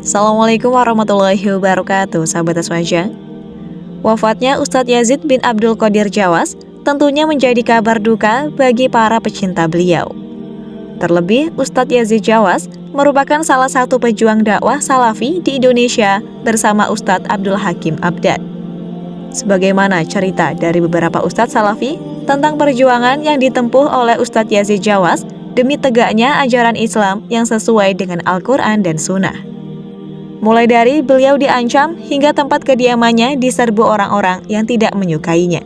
Assalamualaikum warahmatullahi wabarakatuh, sahabat Aswaja. Wafatnya Ustadz Yazid bin Abdul Qadir Jawas tentunya menjadi kabar duka bagi para pecinta beliau. Terlebih, Ustadz Yazid Jawas merupakan salah satu pejuang dakwah salafi di Indonesia bersama Ustadz Abdul Hakim Abdad. Sebagaimana cerita dari beberapa Ustadz salafi tentang perjuangan yang ditempuh oleh Ustadz Yazid Jawas demi tegaknya ajaran Islam yang sesuai dengan Al-Quran dan Sunnah. Mulai dari beliau diancam hingga tempat kediamannya diserbu orang-orang yang tidak menyukainya.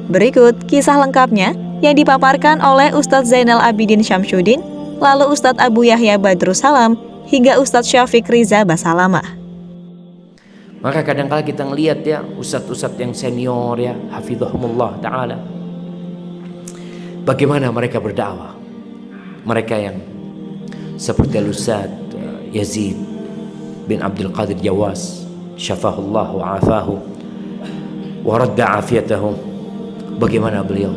Berikut kisah lengkapnya yang dipaparkan oleh Ustadz Zainal Abidin Syamsuddin, lalu Ustadz Abu Yahya Badrussalam, hingga Ustadz Syafiq Riza Basalamah. Maka kadang-kala kita ngelihat ya ustadz-ustadz yang senior ya, hafizahumullah ta'ala, bagaimana mereka berdakwah. Mereka yang seperti Ustadz Yazid bin Abdul Qadir Jawas, syafahullah wa afahu wa radda afiyatahu, bagaimana beliau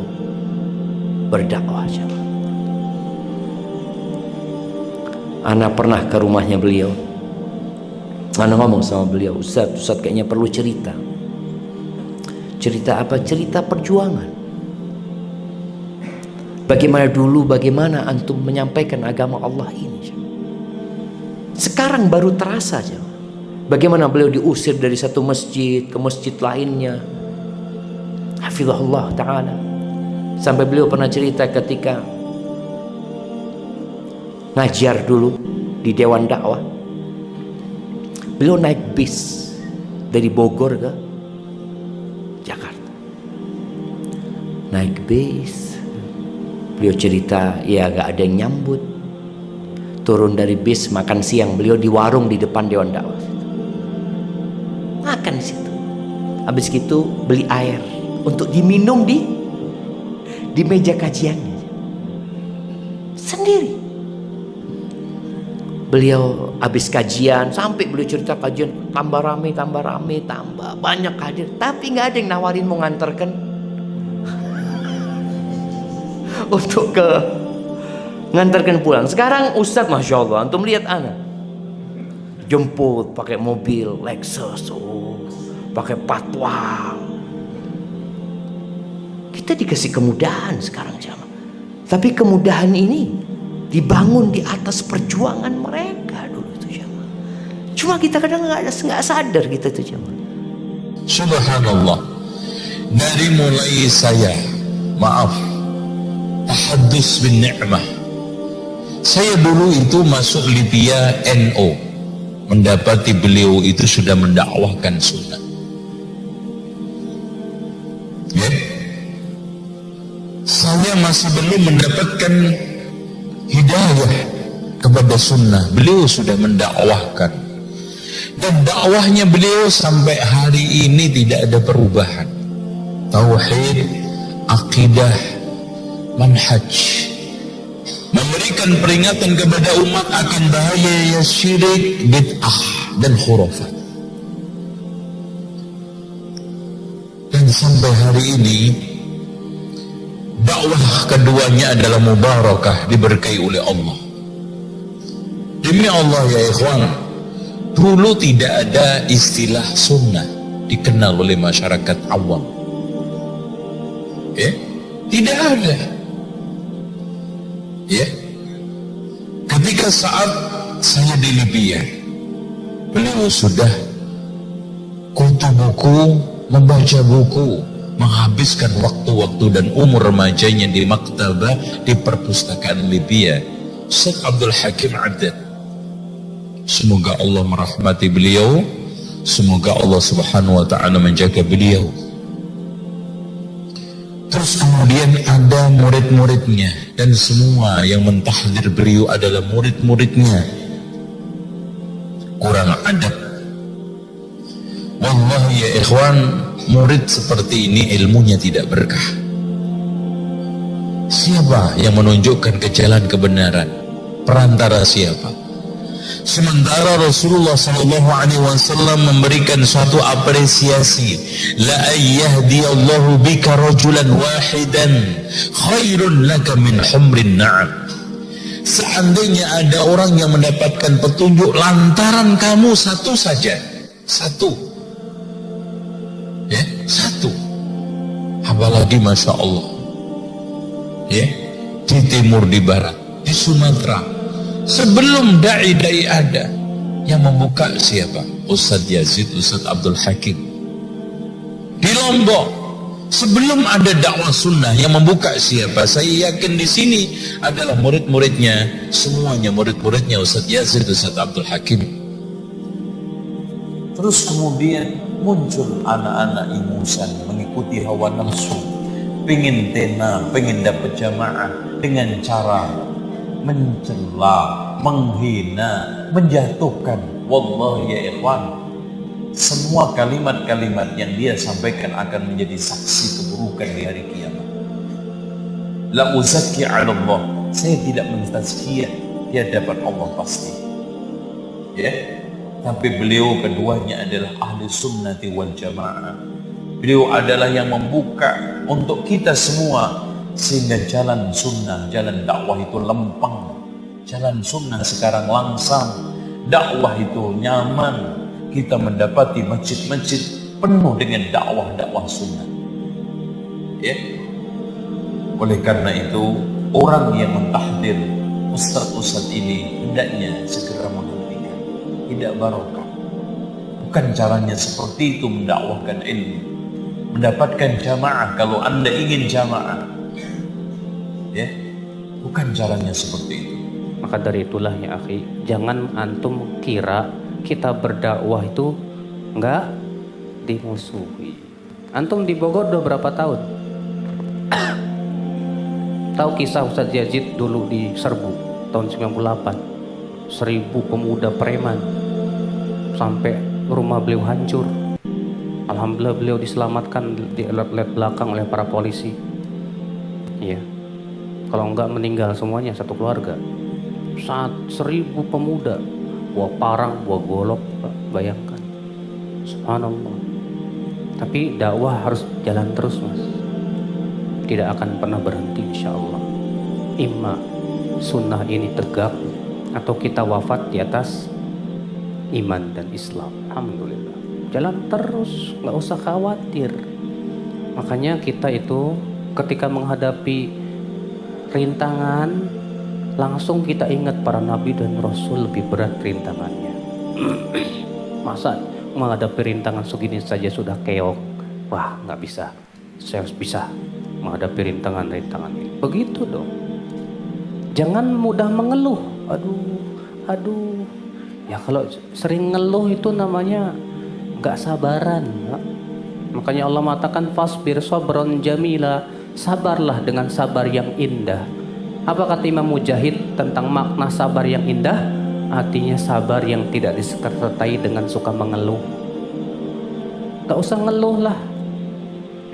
berdakwah. Ana pernah ke rumahnya beliau. Ana ngomong sama beliau, Ustadz kayaknya perlu cerita. Cerita apa? Cerita perjuangan. Bagaimana antum menyampaikan agama Allah ini. Sekarang baru terasa aja. Bagaimana beliau diusir dari satu masjid ke masjid lainnya. Hafizahullah ta'ala. Sampai beliau pernah cerita ketika ngajar dulu di Dewan Dakwah. Beliau naik bis dari Bogor ke Jakarta. Naik bis. Beliau cerita ya gak ada yang nyambut. Turun dari bis, makan siang beliau di warung di depan Dewan Dakwah. Makan di situ. Habis itu beli air untuk diminum di meja kajiannya. Sendiri. Beliau habis kajian, sampai beliau cerita kajian tambah rame, tambah banyak hadir, tapi nggak ada yang nawarin mau nganterkan untuk nganterkan pulang. Sekarang Ustadz, masya Allah, antum lihat anak jemput pakai mobil Lexus, pakai patwal. Kita dikasih kemudahan sekarang jamaah, tapi kemudahan ini dibangun di atas perjuangan mereka dulu itu jamaah. Cuma kita kadang nggak sadar kita itu jamaah. Subhanallah, dari mulai saya tahaddus bin ni'mah, saya dulu itu masuk Libya NO, mendapati beliau itu sudah mendakwahkan sunnah. Ya? Saya masih belum mendapatkan hidayah kepada sunnah. Beliau sudah mendakwahkan, dan dakwahnya beliau sampai hari ini tidak ada perubahan. Tauhid, akidah, manhaj, memberikan peringatan kepada umat akan bahaya syirik, bid'ah dan khurafat. Dan sampai hari ini dakwah keduanya adalah mubarakah, diberkahi oleh Allah. Demi Allah ya ikhwan, dulu tidak ada istilah sunnah dikenal oleh masyarakat awam. Tidak ada. Ya, ketika saat saya di Libya, beliau sudah kutu buku, membaca buku, menghabiskan waktu-waktu dan umur remajanya di maktabah, di perpustakaan Libya, Syekh Abdul Hakim Abdad. Semoga Allah merahmati beliau, semoga Allah subhanahu wa ta'ala menjaga beliau. Terus kemudian ada murid-muridnya, dan semua yang mentahdir beliau adalah murid-muridnya. Kurang adab. Wallahi ya ikhwan, murid seperti ini ilmunya tidak berkah. Siapa yang menunjukkan ke jalan kebenaran? Perantara siapa? Sementara Rasulullah SAW memberikan suatu apresiasi, la ayyahdiyallahu bika rajulan wahidan khairun laka min humrin na'am. seandainya ada orang yang mendapatkan petunjuk lantaran kamu satu saja, satu, ya, satu, apalagi Masya Allah, ya, di timur, di barat, di Sumatera, sebelum dai-dai ada, yang membuka siapa? Ustadz Yazid, Ustadz Abdul Hakim. Di Lombok, sebelum ada dakwah sunnah, yang membuka siapa? Saya yakin di sini adalah murid-muridnya, semuanya murid-muridnya Ustadz Yazid, Ustadz Abdul Hakim. Terus kemudian muncul anak-anak ingusan mengikuti hawa nafsu, pengen tenar, pengen dapat jamaah dengan cara mencela, menghina, menjatuhkan. Wallahi ya ikhwan, semua kalimat-kalimat yang dia sampaikan akan menjadi saksi keburukan di hari kiamat. La uzakki 'ala Allah, saya tidak mentazkiyah, dia dapat Allah pasti. Ya, tapi beliau keduanya adalah ahli sunnati wal jamaah. Beliau adalah yang membuka untuk kita semua sehingga jalan sunnah, jalan dakwah itu lempeng. Jalan sunnah sekarang langsang, dakwah itu nyaman. Kita mendapati masjid-masjid penuh dengan dakwah-dakwah sunnah. Ya. Oleh karena itu, orang yang mentahdir ustaz-ustaz ini hendaknya segera menghentikan. Tidak barokah. Bukan caranya seperti itu mendakwahkan ilmu. Mendapatkan jamaah kalau Anda ingin jamaah. Ya. Bukan caranya seperti itu. Maka dari itulah ya akhi, jangan antum kira kita berdakwah itu enggak dimusuhi. Antum di Bogor udah berapa tahun? Tahu kisah Ustadz Yazid dulu di Serbu tahun 98, 1000 pemuda preman sampai rumah beliau hancur. Alhamdulillah beliau diselamatkan di alat-alat belakang oleh para polisi. Iya, kalau enggak meninggal semuanya satu keluarga. 1000 pemuda bawa parang, bawa golok, bayangkan. Subhanallah. Tapi dakwah harus jalan terus mas, tidak akan pernah berhenti insyaallah. Imma sunnah ini tegak atau kita wafat di atas iman dan Islam. Alhamdulillah, jalan terus, nggak usah khawatir. Makanya kita itu ketika menghadapi rintangan, langsung kita ingat para nabi dan rasul lebih berat rintangannya. Masa menghadapi rintangan segini saja sudah keok? Wah, nggak bisa. Saya harus bisa menghadapi rintangan-rintangan ini. Begitu dong. Jangan mudah mengeluh. Aduh. Ya kalau sering ngeluh itu namanya nggak sabaran. Makanya Allah mengatakan fasbir sabron jamila, sabarlah dengan sabar yang indah. Apa kata Imam Mujahid tentang makna sabar yang indah? Artinya sabar yang tidak disertai dengan suka mengeluh. Gak usah ngeluh lah.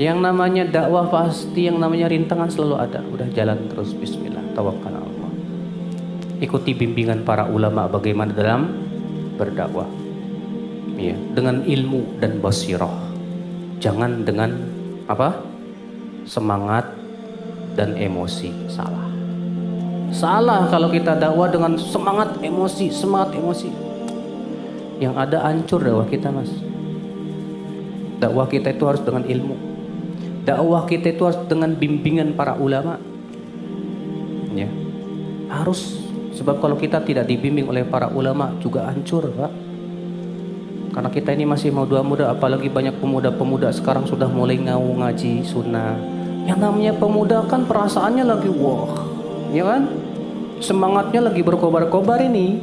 Yang namanya dakwah pasti, yang namanya rintangan selalu ada. Udah jalan terus, bismillah, tawakkal Allah. Ikuti bimbingan para ulama bagaimana dalam berdakwah. Ya, dengan ilmu dan basirah. Jangan dengan apa? Semangat dan emosi. Salah kalau kita dakwah dengan semangat emosi. Yang ada hancur dakwah kita mas. Dakwah kita itu harus dengan ilmu. Dakwah kita itu harus dengan bimbingan para ulama. Ya, harus. Sebab kalau kita tidak dibimbing oleh para ulama juga hancur Pak. Karena kita ini masih muda-muda, apalagi banyak pemuda-pemuda sekarang sudah mulai ngaji sunnah. Yang namanya pemuda kan perasaannya lagi wah, ya kan? Semangatnya lagi berkobar-kobar ini.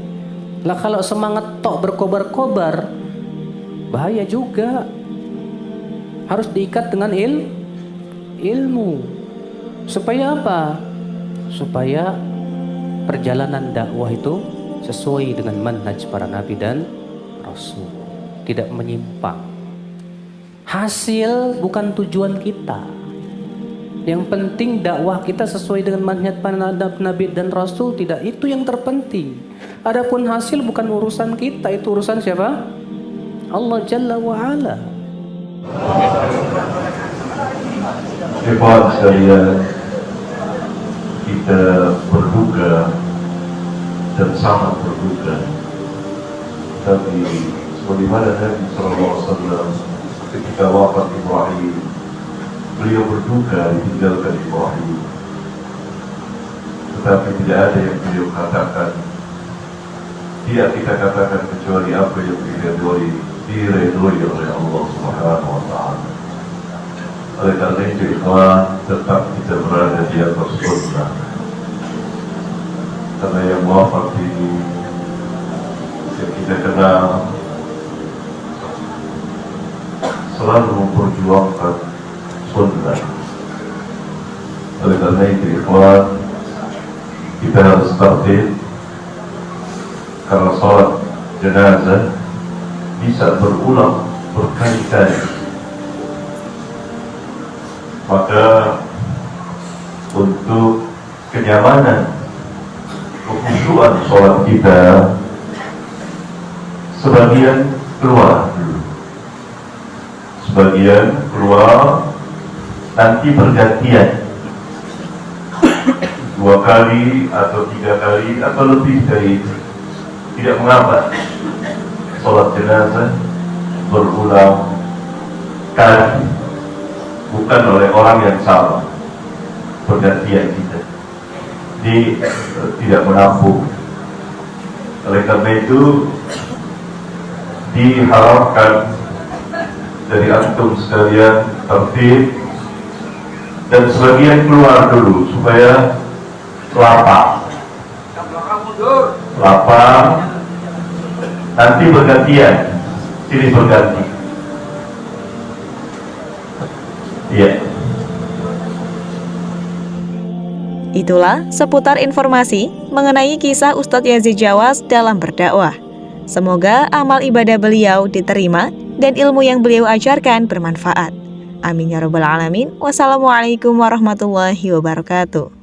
Lah kalau semangat tok berkobar-kobar, bahaya juga. Harus diikat dengan ilmu. Supaya apa? Supaya perjalanan dakwah itu sesuai dengan manhaj para nabi dan rasul, tidak menyimpang. Hasil bukan tujuan kita. Yang penting dakwah kita sesuai dengan manhaj para nabi dan rasul, tidak itu yang terpenting. Adapun hasil bukan urusan kita, itu urusan siapa? Allah Jalla wa Ala. Ikhwan sekalian, kita berduka dan sangat berduka. Tapi sebagaimana Nabi SAW ketika wafat Ibrahim, beliau berduka ditinggalkan Ibrahim. Tetapi tidak ada yang beliau katakan, tidak kita katakan kecuali apa yang diridhoi oleh Allah Subhanahu wa Ta'ala. Oleh karena itu, ikhwan, tetap kita berada di atas sunnah. Karena yang wafat ini yang kita kenal selalu memperjuangkan sunnah. Oleh karena itu, ikhwan, kita harus tertib, karena sholat jenazah bisa berulang berkali-kali. Maka untuk kenyamanan kekhusyuan sholat kita, sebagian keluar dulu, sebagian keluar, nanti bergantian 2 kali atau 3 kali atau lebih dari itu, tidak mengapa. Sholat jenazah berulang kali, bukan oleh orang yang sama, bergantian kita. Jadi tidak menampung. Oleh karena itu diharapkan dari antum sekalian tertib dan sebagian keluar dulu supaya lapang, nanti bergantian, silih berganti. Iya. Itulah seputar informasi mengenai kisah Ustadz Yazid Jawas dalam berdakwah. Semoga amal ibadah beliau diterima dan ilmu yang beliau ajarkan bermanfaat. Amin ya rabbal alamin. Wassalamualaikum warahmatullahi wabarakatuh.